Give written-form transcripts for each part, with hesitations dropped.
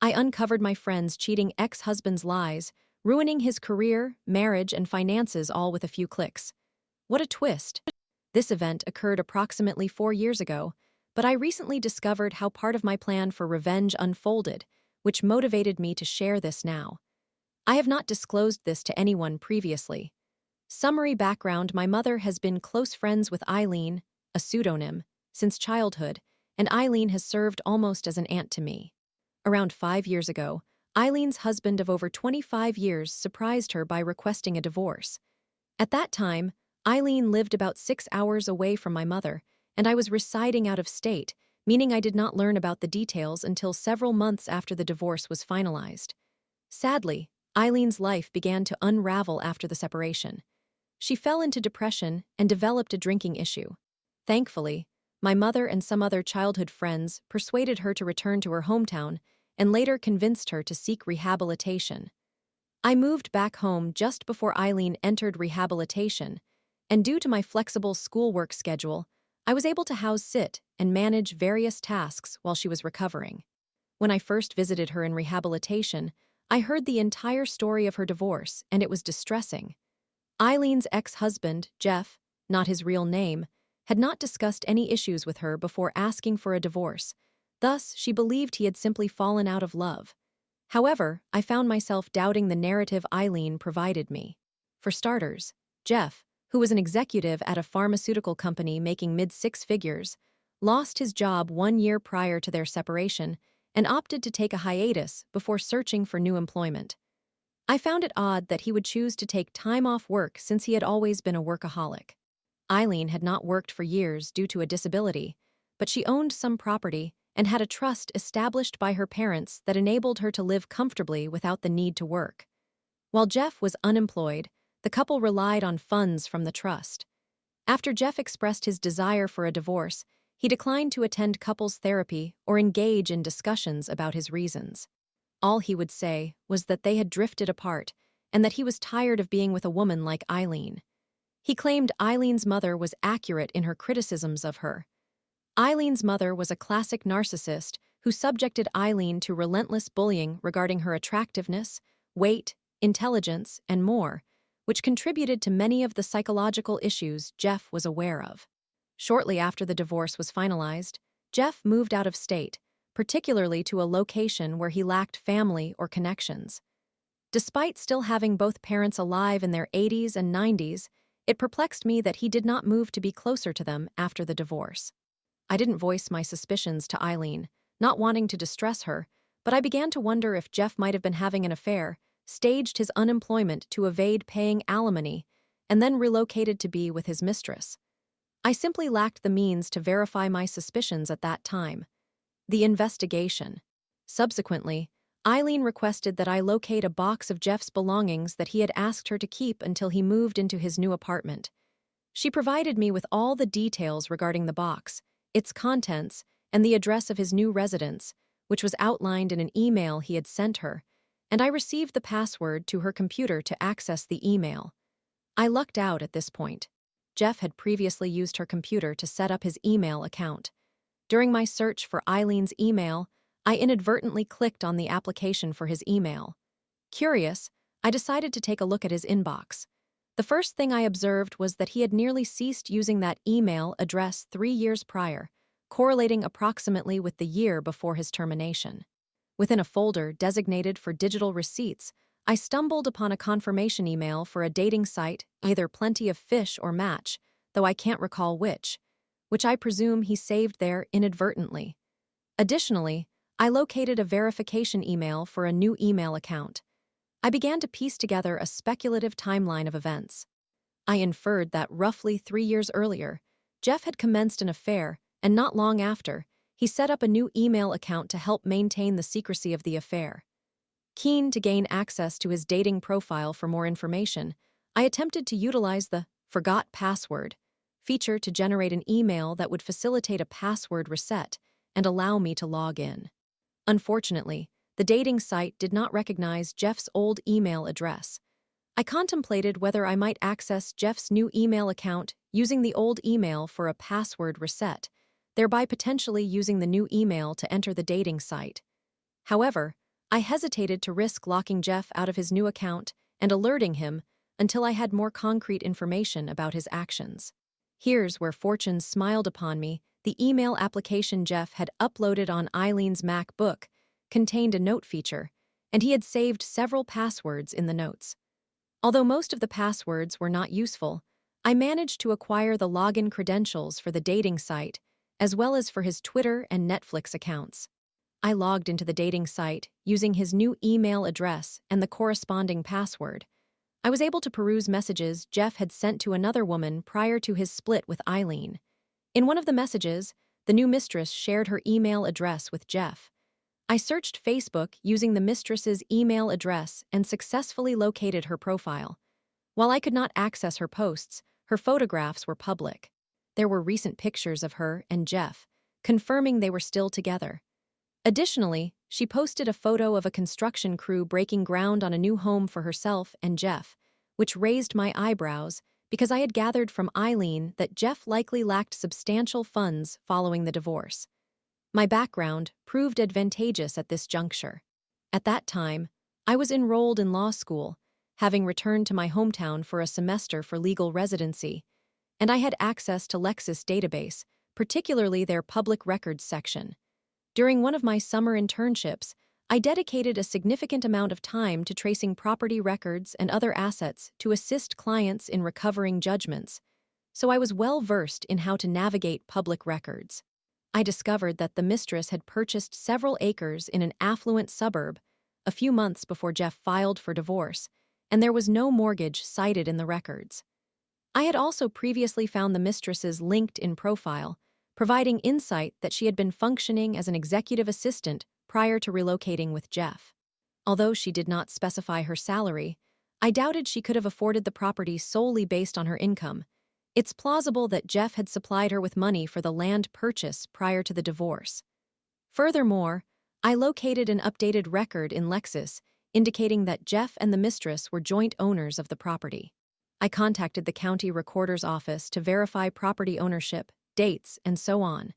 I uncovered my friend's cheating ex-husband's lies, ruining his career, marriage, and finances all with a few clicks. What a twist! This event occurred approximately 4 years ago, but I recently discovered how part of my plan for revenge unfolded, which motivated me to share this now. I have not disclosed this to anyone previously. Summary background: my mother has been close friends with Eileen, a pseudonym, since childhood, and Eileen has served almost as an aunt to me. Around 5 years ago, Eileen's husband of over 25 years surprised her by requesting a divorce. At that time, Eileen lived about 6 hours away from my mother, and I was residing out of state, meaning I did not learn about the details until several months after the divorce was finalized. Sadly, Eileen's life began to unravel after the separation. She fell into depression and developed a drinking issue. Thankfully, my mother and some other childhood friends persuaded her to return to her hometown and later convinced her to seek rehabilitation. I moved back home just before Eileen entered rehabilitation, and due to my flexible schoolwork schedule, I was able to house sit and manage various tasks while she was recovering. When I first visited her in rehabilitation, I heard the entire story of her divorce, and it was distressing. Eileen's ex-husband, Jeff, not his real name, had not discussed any issues with her before asking for a divorce. Thus, she believed he had simply fallen out of love. However, I found myself doubting the narrative Eileen provided me. For starters, Jeff, who was an executive at a pharmaceutical company making mid-six figures, lost his job 1 year prior to their separation and opted to take a hiatus before searching for new employment. I found it odd that he would choose to take time off work since he had always been a workaholic. Eileen had not worked for years due to a disability, but she owned some property and had a trust established by her parents that enabled her to live comfortably without the need to work. While Jeff was unemployed, the couple relied on funds from the trust. After Jeff expressed his desire for a divorce, he declined to attend couples therapy or engage in discussions about his reasons. All he would say was that they had drifted apart and that he was tired of being with a woman like Eileen. He claimed Eileen's mother was accurate in her criticisms of her. Eileen's mother was a classic narcissist who subjected Eileen to relentless bullying regarding her attractiveness, weight, intelligence, and more, which contributed to many of the psychological issues Jeff was aware of. Shortly after the divorce was finalized, Jeff moved out of state, particularly to a location where he lacked family or connections. Despite still having both parents alive in their 80s and 90s, it perplexed me that he did not move to be closer to them after the divorce. I didn't voice my suspicions to Eileen, not wanting to distress her, but I began to wonder if Jeff might have been having an affair, staged his unemployment to evade paying alimony, and then relocated to be with his mistress. I simply lacked the means to verify my suspicions at that time. The investigation. Subsequently, Eileen requested that I locate a box of Jeff's belongings that he had asked her to keep until he moved into his new apartment. She provided me with all the details regarding the box, its contents, and the address of his new residence, which was outlined in an email he had sent her, and I received the password to her computer to access the email. I lucked out at this point. Jeff had previously used her computer to set up his email account. During my search for Eileen's email, I inadvertently clicked on the application for his email. Curious, I decided to take a look at his inbox. The first thing I observed was that he had nearly ceased using that email address 3 years prior, correlating approximately with the year before his termination. Within a folder designated for digital receipts, I stumbled upon a confirmation email for a dating site, either Plenty of Fish or Match, though I can't recall which I presume he saved there inadvertently. Additionally, I located a verification email for a new email account. I began to piece together a speculative timeline of events. I inferred that roughly 3 years earlier, Jeff had commenced an affair, and not long after, he set up a new email account to help maintain the secrecy of the affair. Keen to gain access to his dating profile for more information, I attempted to utilize the "forgot password" feature to generate an email that would facilitate a password reset and allow me to log in. Unfortunately, the dating site did not recognize Jeff's old email address. I contemplated whether I might access Jeff's new email account using the old email for a password reset, thereby potentially using the new email to enter the dating site. However, I hesitated to risk locking Jeff out of his new account and alerting him until I had more concrete information about his actions. Here's where fortune smiled upon me. The email application Jeff had uploaded on Eileen's MacBook contained a note feature, and he had saved several passwords in the notes. Although most of the passwords were not useful, I managed to acquire the login credentials for the dating site, as well as for his Twitter and Netflix accounts. I logged into the dating site using his new email address and the corresponding password. I was able to peruse messages Jeff had sent to another woman prior to his split with Eileen. In one of the messages, the new mistress shared her email address with Jeff. I searched Facebook using the mistress's email address and successfully located her profile. While I could not access her posts, her photographs were public. There were recent pictures of her and Jeff, confirming they were still together. Additionally, she posted a photo of a construction crew breaking ground on a new home for herself and Jeff, which raised my eyebrows because I had gathered from Eileen that Jeff likely lacked substantial funds following the divorce. My background proved advantageous at this juncture. At that time, I was enrolled in law school, having returned to my hometown for a semester for legal residency, and I had access to Lexis database, particularly their public records section. During one of my summer internships, I dedicated a significant amount of time to tracing property records and other assets to assist clients in recovering judgments, so I was well versed in how to navigate public records. I discovered that the mistress had purchased several acres in an affluent suburb a few months before Jeff filed for divorce, and there was no mortgage cited in the records. I had also previously found the mistress's LinkedIn profile, providing insight that she had been functioning as an executive assistant prior to relocating with Jeff. Although she did not specify her salary, I doubted she could have afforded the property solely based on her income. It's plausible that Jeff had supplied her with money for the land purchase prior to the divorce. Furthermore, I located an updated record in Lexis indicating that Jeff and the mistress were joint owners of the property. I contacted the county recorder's office to verify property ownership, dates, and so on.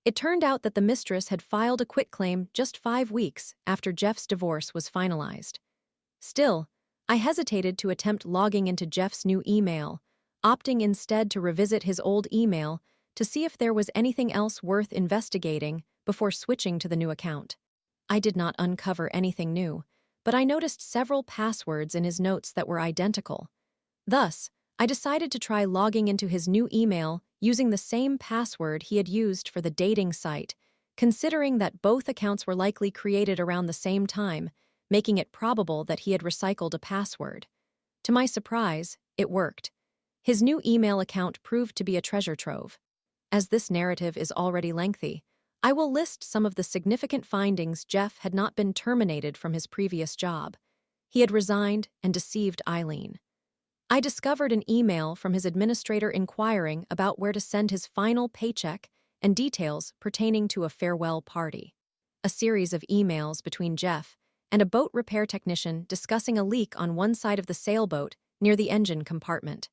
It turned out that the mistress had filed a quitclaim just 5 weeks after Jeff's divorce was finalized. Still, I hesitated to attempt logging into Jeff's new email, opting instead to revisit his old email to see if there was anything else worth investigating before switching to the new account. I did not uncover anything new, but I noticed several passwords in his notes that were identical. Thus, I decided to try logging into his new email using the same password he had used for the dating site, considering that both accounts were likely created around the same time, making it probable that he had recycled a password. To my surprise, it worked. His new email account proved to be a treasure trove. As this narrative is already lengthy, I will list some of the significant findings. Jeff had not been terminated from his previous job. He had resigned and deceived Eileen. I discovered an email from his administrator inquiring about where to send his final paycheck and details pertaining to a farewell party. A series of emails between Jeff and a boat repair technician discussing a leak on one side of the sailboat near the engine compartment.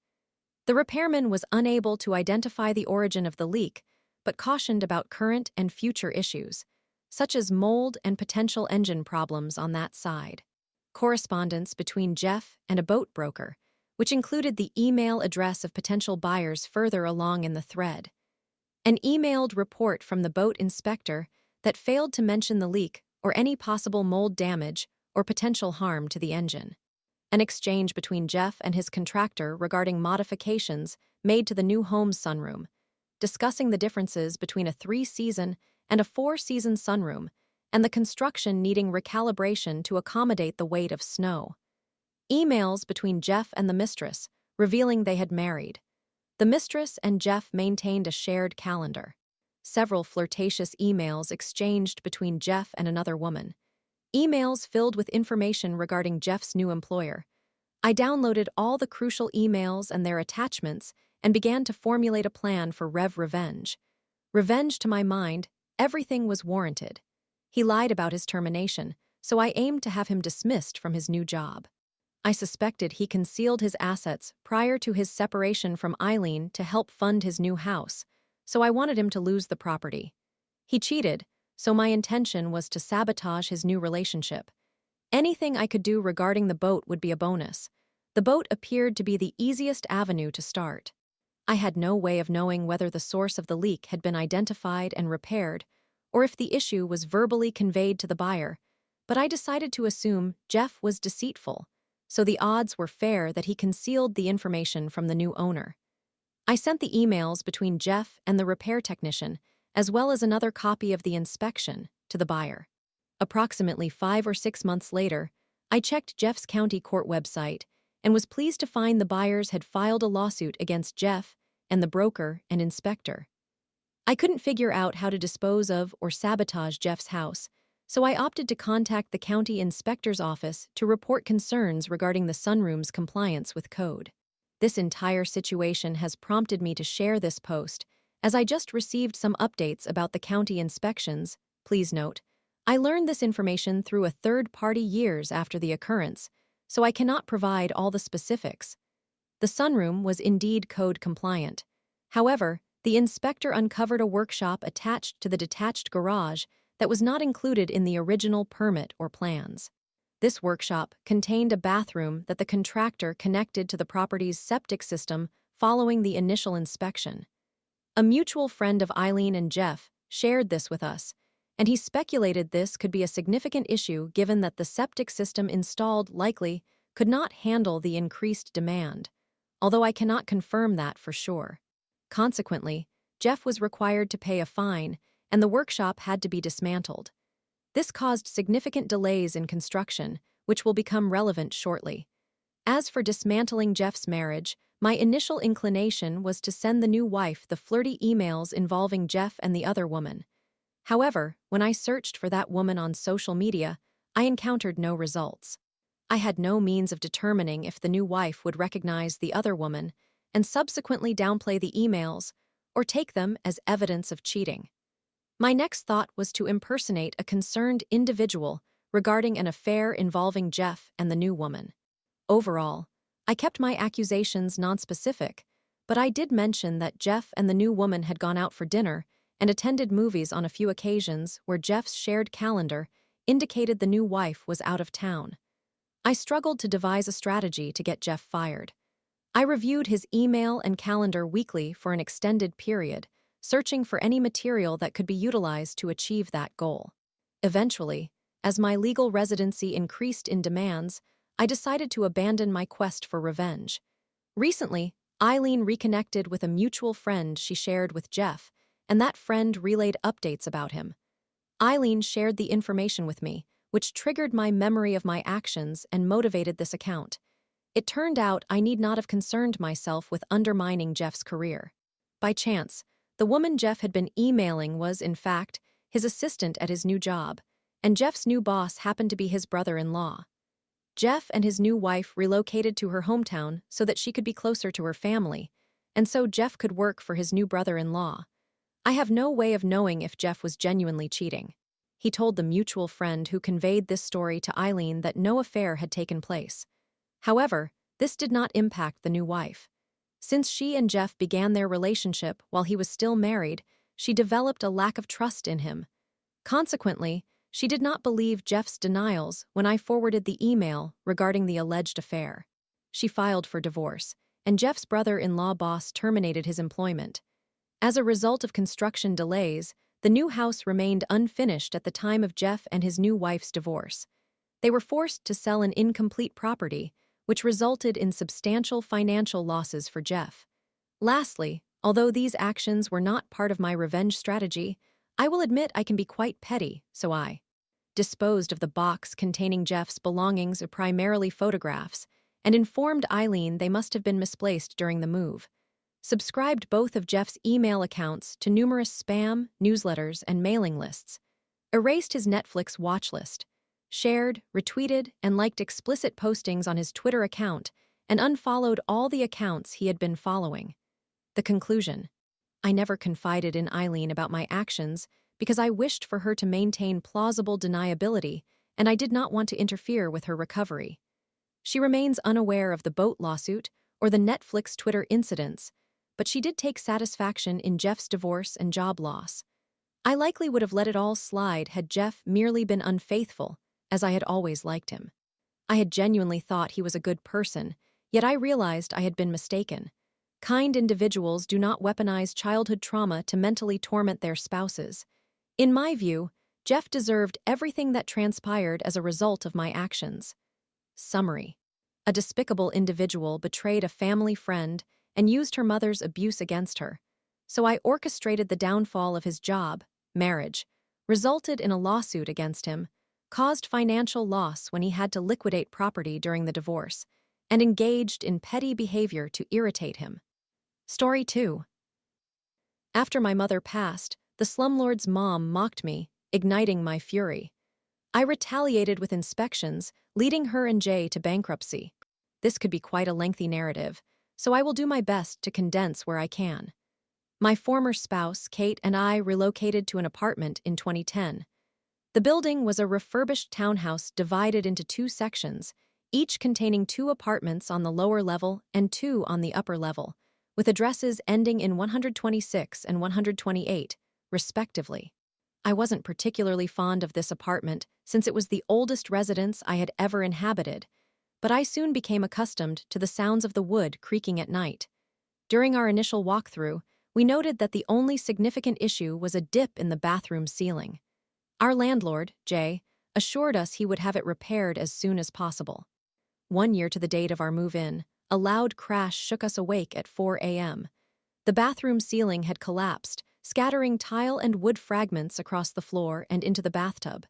The repairman was unable to identify the origin of the leak, but cautioned about current and future issues, such as mold and potential engine problems on that side. Correspondence between Jeff and a boat broker, which included the email address of potential buyers further along in the thread. An emailed report from the boat inspector that failed to mention the leak or any possible mold damage or potential harm to the engine. An exchange between Jeff and his contractor regarding modifications made to the new home's sunroom, discussing the differences between a 3-season and a 4-season sunroom and the construction needing recalibration to accommodate the weight of snow. Emails between Jeff and the mistress, revealing they had married. The mistress and Jeff maintained a shared calendar. Several flirtatious emails exchanged between Jeff and another woman. Emails filled with information regarding Jeff's new employer. I downloaded all the crucial emails and their attachments and began to formulate a plan for revenge. Revenge, to my mind, everything was warranted. He lied about his termination, so I aimed to have him dismissed from his new job. I suspected he concealed his assets prior to his separation from Eileen to help fund his new house, so I wanted him to lose the property. He cheated, so my intention was to sabotage his new relationship. Anything I could do regarding the boat would be a bonus. The boat appeared to be the easiest avenue to start. I had no way of knowing whether the source of the leak had been identified and repaired, or if the issue was verbally conveyed to the buyer, but I decided to assume Jeff was deceitful, so the odds were fair that he concealed the information from the new owner. I sent the emails between Jeff and the repair technician, as well as another copy of the inspection, to the buyer. Approximately 5 or 6 months later, I checked Jeff's county court website and was pleased to find the buyers had filed a lawsuit against Jeff and the broker and inspector. I couldn't figure out how to dispose of or sabotage Jeff's house, so I opted to contact the county inspector's office to report concerns regarding the sunroom's compliance with code. This entire situation has prompted me to share this post, as I just received some updates about the county inspections. Please note, I learned this information through a third party years after the occurrence, so I cannot provide all the specifics. The sunroom was indeed code compliant. However, the inspector uncovered a workshop attached to the detached garage that was not included in the original permit or plans. This workshop contained a bathroom that the contractor connected to the property's septic system following the initial inspection. A mutual friend of Eileen and Jeff shared this with us, and he speculated this could be a significant issue given that the septic system installed likely could not handle the increased demand, although I cannot confirm that for sure. Consequently, Jeff was required to pay a fine, and the workshop had to be dismantled. This caused significant delays in construction, which will become relevant shortly. As for dismantling Jeff's marriage, my initial inclination was to send the new wife the flirty emails involving Jeff and the other woman. However, when I searched for that woman on social media, I encountered no results. I had no means of determining if the new wife would recognize the other woman and subsequently downplay the emails or take them as evidence of cheating. My next thought was to impersonate a concerned individual regarding an affair involving Jeff and the new woman. Overall, I kept my accusations nonspecific, but I did mention that Jeff and the new woman had gone out for dinner and attended movies on a few occasions where Jeff's shared calendar indicated the new wife was out of town. I struggled to devise a strategy to get Jeff fired. I reviewed his email and calendar weekly for an extended period, searching for any material that could be utilized to achieve that goal. Eventually, as my legal residency increased in demands, I decided to abandon my quest for revenge. Recently, Eileen reconnected with a mutual friend she shared with Jeff, and that friend relayed updates about him. Eileen shared the information with me, which triggered my memory of my actions and motivated this account. It turned out I need not have concerned myself with undermining Jeff's career. By chance, the woman Jeff had been emailing was, in fact, his assistant at his new job, and Jeff's new boss happened to be his brother-in-law. Jeff and his new wife relocated to her hometown so that she could be closer to her family, and so Jeff could work for his new brother-in-law. I have no way of knowing if Jeff was genuinely cheating. He told the mutual friend who conveyed this story to Eileen that no affair had taken place. However, this did not impact the new wife. Since she and Jeff began their relationship while he was still married, she developed a lack of trust in him. Consequently, she did not believe Jeff's denials when I forwarded the email regarding the alleged affair. She filed for divorce, and Jeff's brother-in-law boss terminated his employment. As a result of construction delays, the new house remained unfinished at the time of Jeff and his new wife's divorce. They were forced to sell an incomplete property, which resulted in substantial financial losses for Jeff. Lastly, although these actions were not part of my revenge strategy, I will admit I can be quite petty, so I disposed of the box containing Jeff's belongings, primarily photographs, and informed Eileen they must have been misplaced during the move. Subscribed both of Jeff's email accounts to numerous spam, newsletters, and mailing lists. Erased his Netflix watch list. Shared, retweeted, and liked explicit postings on his Twitter account, and unfollowed all the accounts he had been following. The conclusion: I never confided in Eileen about my actions because I wished for her to maintain plausible deniability, and I did not want to interfere with her recovery. She remains unaware of the boat lawsuit or the Netflix Twitter incidents, but she did take satisfaction in Jeff's divorce and job loss. I likely would have let it all slide had Jeff merely been unfaithful, as I had always liked him. I had genuinely thought he was a good person, yet I realized I had been mistaken. Kind individuals do not weaponize childhood trauma to mentally torment their spouses. In my view, Jeff deserved everything that transpired as a result of my actions. Summary. A despicable individual betrayed a family friend and used her mother's abuse against her. So I orchestrated the downfall of his job, marriage, resulted in a lawsuit against him, caused financial loss when he had to liquidate property during the divorce, and engaged in petty behavior to irritate him. Story 2. After my mother passed, the slumlord's mom mocked me, igniting my fury. I retaliated with inspections, leading her and Jay to bankruptcy. This could be quite a lengthy narrative, so I will do my best to condense where I can. My former spouse, Kate, and I relocated to an apartment in 2010. The building was a refurbished townhouse divided into 2 sections, each containing 2 apartments on the lower level and 2 on the upper level, with addresses ending in 126 and 128, respectively. I wasn't particularly fond of this apartment since it was the oldest residence I had ever inhabited, but I soon became accustomed to the sounds of the wood creaking at night. During our initial walkthrough, we noted that the only significant issue was a dip in the bathroom ceiling. Our landlord, Jay, assured us he would have it repaired as soon as possible. 1 year to the date of our move-in, a loud crash shook us awake at 4 a.m. The bathroom ceiling had collapsed, scattering tile and wood fragments across the floor and into the bathtub.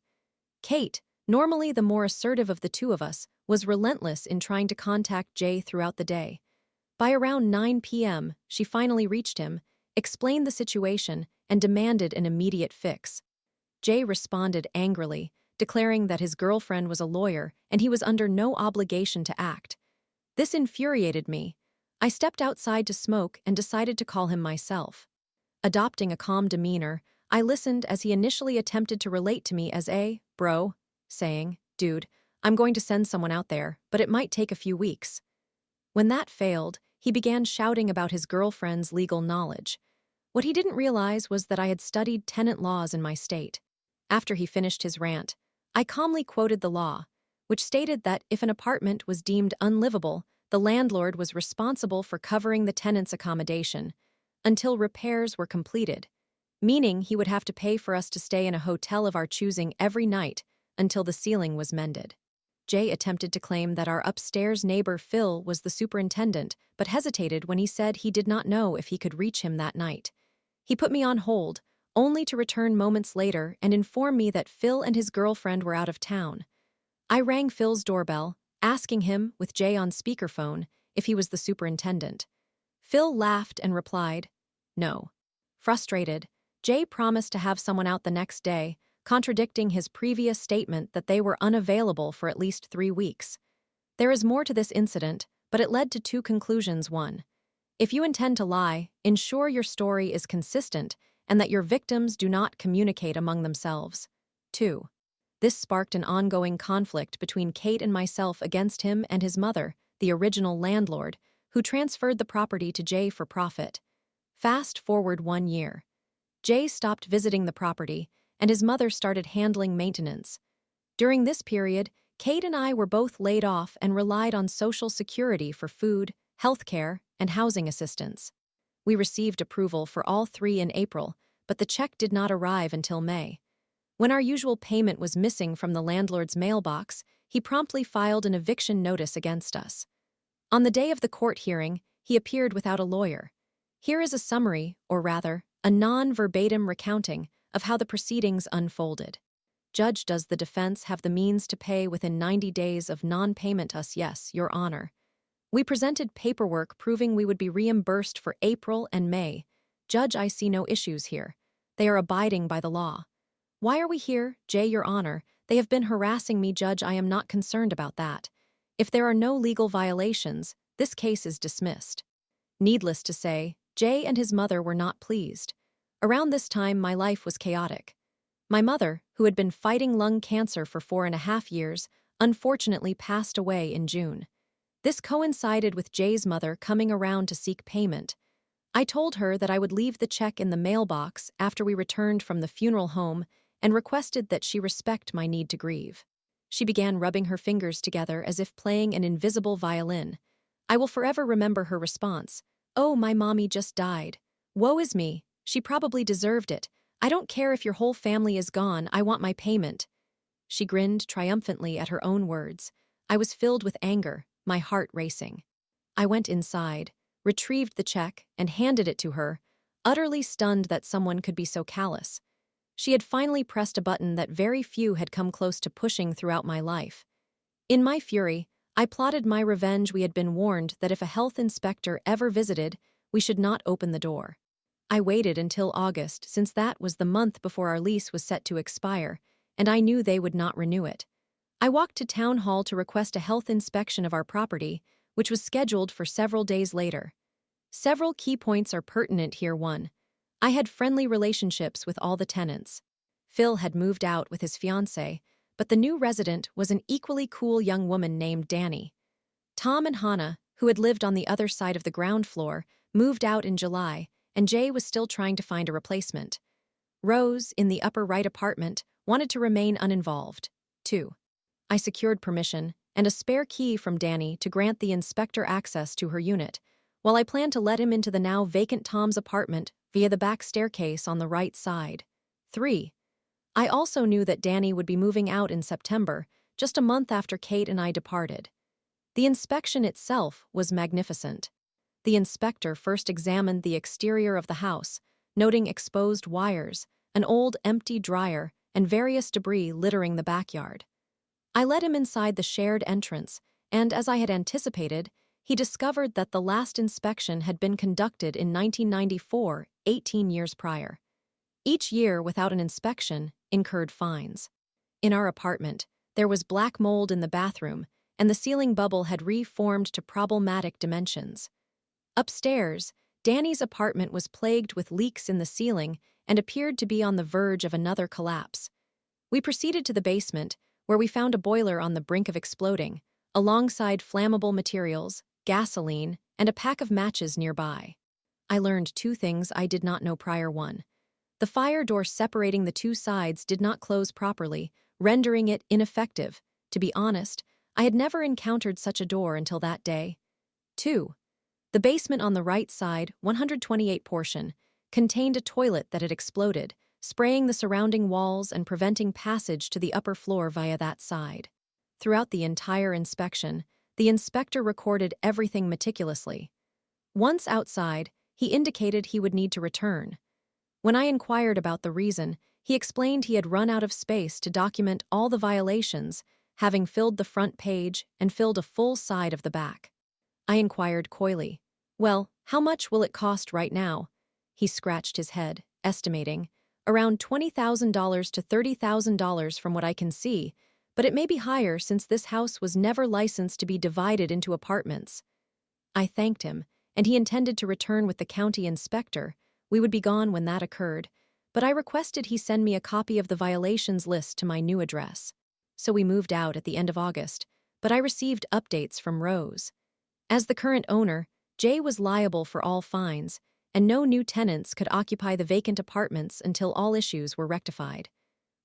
Kate, normally the more assertive of the 2 of us, was relentless in trying to contact Jay throughout the day. By around 9 p.m., she finally reached him, explained the situation, and demanded an immediate fix. Jay responded angrily, declaring that his girlfriend was a lawyer and he was under no obligation to act. This infuriated me. I stepped outside to smoke and decided to call him myself. Adopting a calm demeanor, I listened as he initially attempted to relate to me as a bro, saying, "Dude, I'm going to send someone out there, but it might take a few weeks." When that failed, he began shouting about his girlfriend's legal knowledge. What he didn't realize was that I had studied tenant laws in my state. After he finished his rant, I calmly quoted the law, which stated that if an apartment was deemed unlivable, the landlord was responsible for covering the tenant's accommodation until repairs were completed, meaning he would have to pay for us to stay in a hotel of our choosing every night until the ceiling was mended. Jay attempted to claim that our upstairs neighbor Phil was the superintendent, but hesitated when he said he did not know if he could reach him that night. He put me on hold, only to return moments later and inform me that Phil and his girlfriend were out of town. I rang Phil's doorbell, asking him, with Jay on speakerphone, if he was the superintendent. Phil laughed and replied, "No." Frustrated, Jay promised to have someone out the next day, contradicting his previous statement that they were unavailable for at least 3 weeks. There is more to this incident, but it led to 2 conclusions. 1. If you intend to lie, ensure your story is consistent and that your victims do not communicate among themselves. 2. This sparked an ongoing conflict between Kate and myself against him and his mother, the original landlord, who transferred the property to Jay for profit. Fast forward 1 year. Jay stopped visiting the property, and his mother started handling maintenance. During this period, Kate and I were both laid off and relied on Social Security for food, healthcare, and housing assistance. We received approval for all 3 in April, but the check did not arrive until May. When our usual payment was missing from the landlord's mailbox, he promptly filed an eviction notice against us. On the day of the court hearing, he appeared without a lawyer. Here is a summary, or rather, a non-verbatim recounting of how the proceedings unfolded. Judge, does the defense have the means to pay within 90 days of non-payment? Us, yes, Your Honor. We presented paperwork proving we would be reimbursed for April and May. Judge, I see no issues here. They are abiding by the law. Why are we here, Jay? Your Honor, they have been harassing me. Judge, I am not concerned about that. If there are no legal violations, this case is dismissed. Needless to say, Jay and his mother were not pleased. Around this time, my life was chaotic. My mother, who had been fighting lung cancer for 4.5 years, unfortunately passed away in June. This coincided with Jay's mother coming around to seek payment. I told her that I would leave the check in the mailbox after we returned from the funeral home and requested that she respect my need to grieve. She began rubbing her fingers together as if playing an invisible violin. I will forever remember her response. "Oh, my mommy just died. Woe is me. She probably deserved it. I don't care if your whole family is gone, I want my payment." She grinned triumphantly at her own words. I was filled with anger, my heart racing. I went inside, retrieved the check, and handed it to her, utterly stunned that someone could be so callous. She had finally pressed a button that very few had come close to pushing throughout my life. In my fury, I plotted my revenge. We had been warned that if a health inspector ever visited, we should not open the door. I waited until August, since that was the month before our lease was set to expire, and I knew they would not renew it. I walked to town hall to request a health inspection of our property, which was scheduled for several days later. Several key points are pertinent here. 1. I had friendly relationships with all the tenants. Phil had moved out with his fiancée, but the new resident was an equally cool young woman named Danny. Tom and Hannah, who had lived on the other side of the ground floor, moved out in July, and Jay was still trying to find a replacement. Rose, in the upper right apartment, wanted to remain uninvolved. 2. I secured permission and a spare key from Danny to grant the inspector access to her unit, while I planned to let him into the now vacant Tom's apartment via the back staircase on the right side. 3. I also knew that Danny would be moving out in September, just a month after Kate and I departed. The inspection itself was magnificent. The inspector first examined the exterior of the house, noting exposed wires, an old empty dryer, and various debris littering the backyard. I led him inside the shared entrance, and as I had anticipated, he discovered that the last inspection had been conducted in 1994, 18 years prior. Each year without an inspection incurred fines. In our apartment, there was black mold in the bathroom, and the ceiling bubble had reformed to problematic dimensions. Upstairs, Danny's apartment was plagued with leaks in the ceiling and appeared to be on the verge of another collapse. We proceeded to the basement, where we found a boiler on the brink of exploding, alongside flammable materials, gasoline, and a pack of matches nearby. I learned 2 things I did not know prior. 1. The fire door separating the 2 sides did not close properly, rendering it ineffective. To be honest, I had never encountered such a door until that day. 2. The basement on the right side, 128 portion, contained a toilet that had exploded, spraying the surrounding walls and preventing passage to the upper floor via that side. Throughout the entire inspection, the inspector recorded everything meticulously. Once outside, he indicated he would need to return. When I inquired about the reason, he explained he had run out of space to document all the violations, having filled the front page and filled a full side of the back. I inquired coyly, "Well, how much will it cost right now?" He scratched his head, estimating, "Around $20,000 to $30,000 from what I can see, but it may be higher since this house was never licensed to be divided into apartments." I thanked him, and he intended to return with the county inspector. We would be gone when that occurred, but I requested he send me a copy of the violations list to my new address. So we moved out at the end of August, but I received updates from Rose. As the current owner, Jay was liable for all fines, and no new tenants could occupy the vacant apartments until all issues were rectified.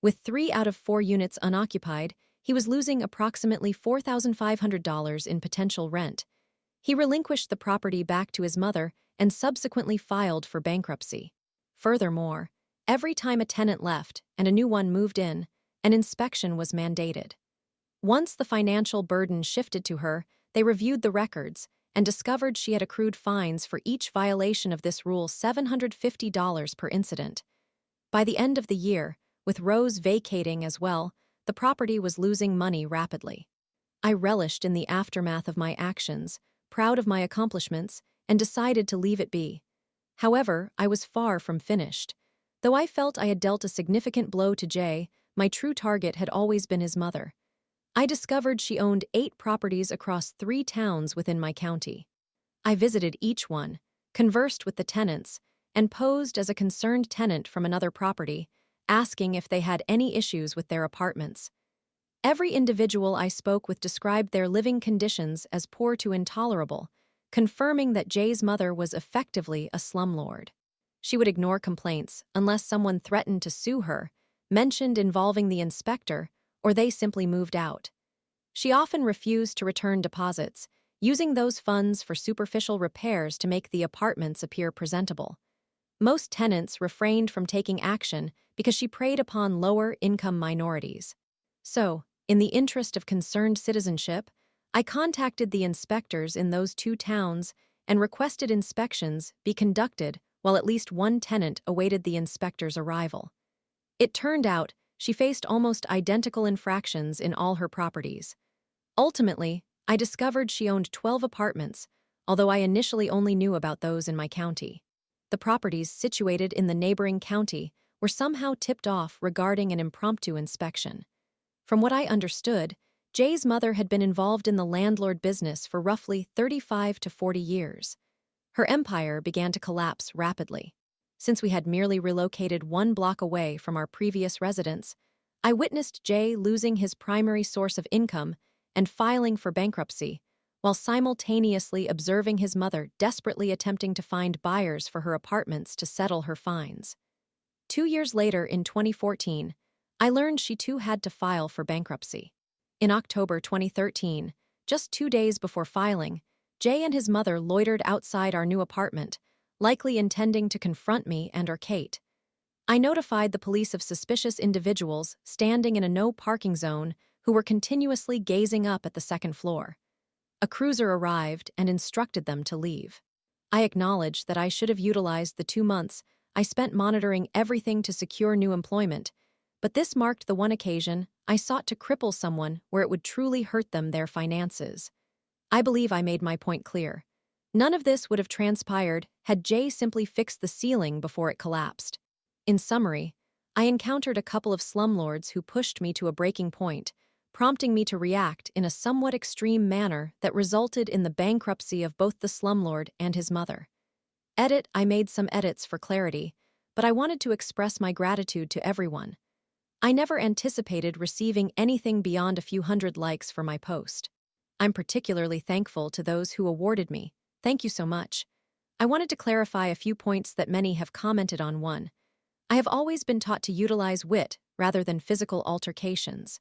With 3 out of 4 units unoccupied, he was losing approximately $4,500 in potential rent. He relinquished the property back to his mother and subsequently filed for bankruptcy. Furthermore, every time a tenant left and a new one moved in, an inspection was mandated. Once the financial burden shifted to her, they reviewed the records and discovered she had accrued fines for each violation of this rule, $750 per incident. By the end of the year, with Rose vacating as well, the property was losing money rapidly. I relished in the aftermath of my actions, proud of my accomplishments, and decided to leave it be. However, I was far from finished. Though I felt I had dealt a significant blow to Jay, my true target had always been his mother. I discovered she owned 8 properties across 3 towns within my county. I visited each one, conversed with the tenants, and posed as a concerned tenant from another property, asking if they had any issues with their apartments. Every individual I spoke with described their living conditions as poor to intolerable, confirming that Jay's mother was effectively a slumlord. She would ignore complaints unless someone threatened to sue her, mentioned involving the inspector, or they simply moved out. She often refused to return deposits, using those funds for superficial repairs to make the apartments appear presentable. Most tenants refrained from taking action because she preyed upon lower-income minorities. So, in the interest of concerned citizenship, I contacted the inspectors in those two towns and requested inspections be conducted while at least one tenant awaited the inspector's arrival. It turned out she faced almost identical infractions in all her properties. Ultimately, I discovered she owned 12 apartments, although I initially only knew about those in my county. The properties situated in the neighboring county were somehow tipped off regarding an impromptu inspection. From what I understood, Jay's mother had been involved in the landlord business for roughly 35 to 40 years. Her empire began to collapse rapidly. Since we had merely relocated 1 block away from our previous residence, I witnessed Jay losing his primary source of income and filing for bankruptcy, while simultaneously observing his mother desperately attempting to find buyers for her apartments to settle her fines. 2 years later, in 2014, I learned she too had to file for bankruptcy. In October 2013, just 2 days before filing, Jay and his mother loitered outside our new apartment, likely intending to confront me and or Kate. I notified the police of suspicious individuals standing in a no-parking zone who were continuously gazing up at the second floor. A cruiser arrived and instructed them to leave. I acknowledged that I should have utilized the 2 months I spent monitoring everything to secure new employment, but this marked the one occasion I sought to cripple someone where it would truly hurt them their finances. I believe I made my point clear. None of this would have transpired had Jay simply fixed the ceiling before it collapsed. In summary, I encountered a couple of slumlords who pushed me to a breaking point, prompting me to react in a somewhat extreme manner that resulted in the bankruptcy of both the slumlord and his mother. I made some edits for clarity, but I wanted to express my gratitude to everyone. I never anticipated receiving anything beyond a few hundred likes for my post. I'm particularly thankful to those who awarded me. Thank you so much. I wanted to clarify a few points that many have commented on. 1. I have always been taught to utilize wit rather than physical altercations.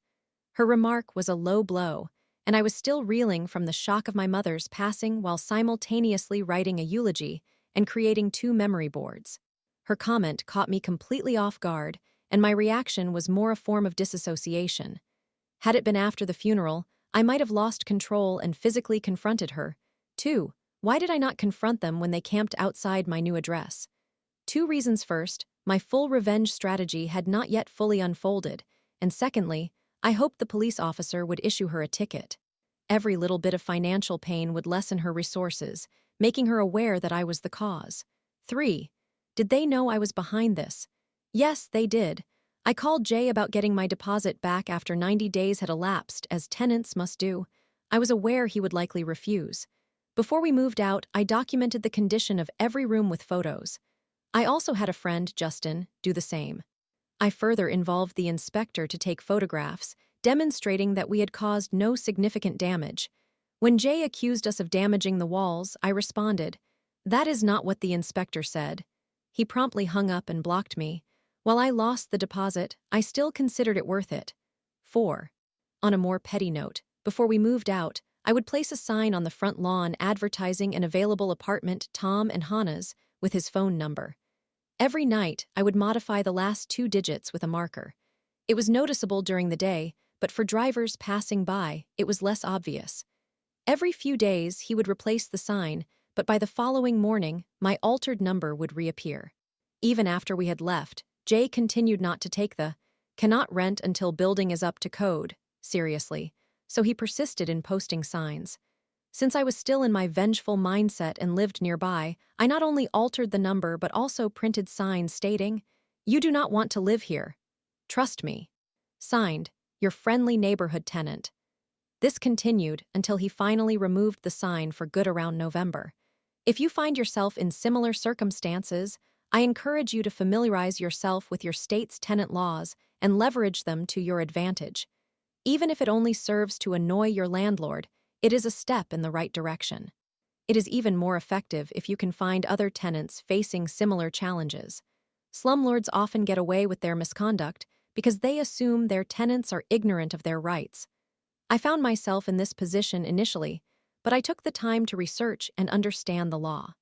Her remark was a low blow, and I was still reeling from the shock of my mother's passing while simultaneously writing a eulogy and creating 2 memory boards. Her comment caught me completely off guard, and my reaction was more a form of disassociation. Had it been after the funeral, I might have lost control and physically confronted her. 2. Why did I not confront them when they camped outside my new address? 2 reasons. First, my full revenge strategy had not yet fully unfolded, and secondly, I hoped the police officer would issue her a ticket. Every little bit of financial pain would lessen her resources, making her aware that I was the cause. 3. Did they know I was behind this? Yes, they did. I called Jay about getting my deposit back after 90 days had elapsed, as tenants must do. I was aware he would likely refuse. Before we moved out, I documented the condition of every room with photos. I also had a friend, Justin, do the same. I further involved the inspector to take photographs, demonstrating that we had caused no significant damage. When Jay accused us of damaging the walls, I responded, "That is not what the inspector said." He promptly hung up and blocked me. While I lost the deposit, I still considered it worth it. 4. On a more petty note, before we moved out, I would place a sign on the front lawn advertising an available apartment, Tom and Hannah's, with his phone number. Every night, I would modify the last 2 digits with a marker. It was noticeable during the day, but for drivers passing by, it was less obvious. Every few days, he would replace the sign, but by the following morning, my altered number would reappear. Even after we had left, Jay continued not to take the "cannot rent until building is up to code" seriously, so he persisted in posting signs. Since I was still in my vengeful mindset and lived nearby, I not only altered the number but also printed signs stating, "You do not want to live here. Trust me." Signed, your friendly neighborhood tenant. This continued until he finally removed the sign for good around November. If you find yourself in similar circumstances, I encourage you to familiarize yourself with your state's tenant laws and leverage them to your advantage. Even if it only serves to annoy your landlord, it is a step in the right direction. It is even more effective if you can find other tenants facing similar challenges. Slumlords often get away with their misconduct because they assume their tenants are ignorant of their rights. I found myself in this position initially, but I took the time to research and understand the law.